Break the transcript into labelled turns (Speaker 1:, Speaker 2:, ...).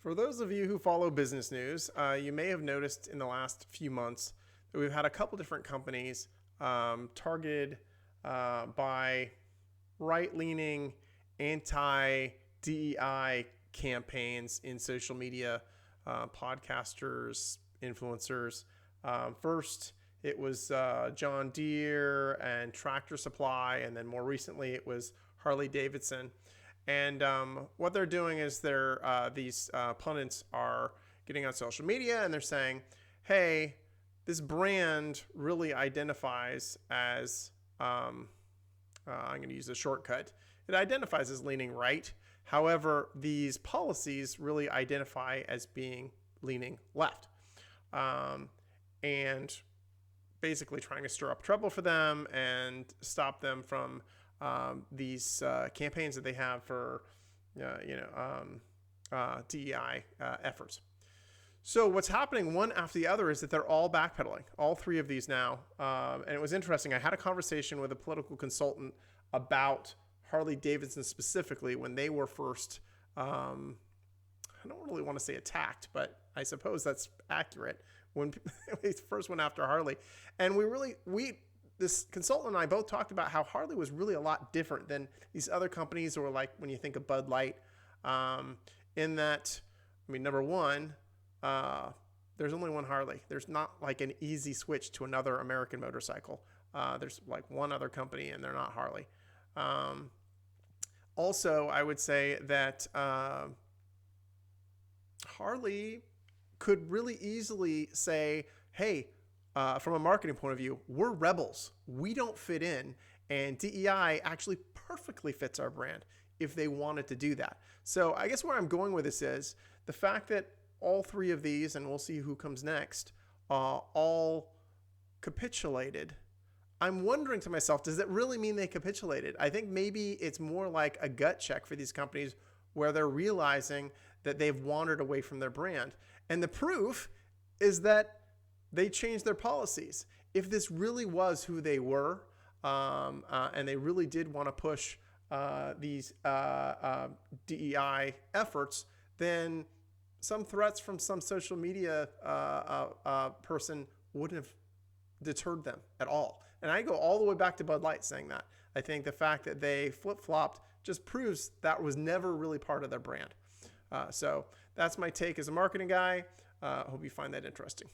Speaker 1: For those of you who follow business news, you may have noticed in the last few months that we've had a couple different companies targeted by right-leaning anti-DEI campaigns in social media, podcasters, influencers. First, it was John Deere and Tractor Supply, and then more recently it was Harley Davidson. And what they're doing is these pundits are getting on social media and they're saying, hey, this brand really identifies as, I'm going to use a shortcut, it identifies as leaning right. However, these policies really identify as being leaning left. And basically trying to stir up trouble for them and stop them from these campaigns that they have for, DEI efforts. So what's happening one after the other is that they're all backpedaling, all three of these now. And it was interesting. I had a conversation with a political consultant about Harley Davidson specifically when they were first, I don't really want to say attacked, but I suppose that's accurate, when they first went after Harley. And this consultant and I both talked about how Harley was really a lot different than these other companies, or like when you think of Bud Light, in that, number one, there's only one Harley. There's not like an easy switch to another American motorcycle. There's like one other company and they're not Harley. Also, I would say that Harley could really easily say, hey, from a marketing point of view, we're rebels. We don't fit in. And DEI actually perfectly fits our brand if they wanted to do that. So I guess where I'm going with this is the fact that all three of these, and we'll see who comes next, all capitulated. I'm wondering to myself, does it really mean they capitulated? I think maybe it's more like a gut check for these companies where they're realizing that they've wandered away from their brand. And the proof is that they changed their policies. If this really was who they were, and they really did want to push these DEI efforts, then some threats from some social media person wouldn't have deterred them at all. And I go all the way back to Bud Light saying that. I think the fact that they flip-flopped just proves that was never really part of their brand. So that's my take as a marketing guy. Hope you find that interesting.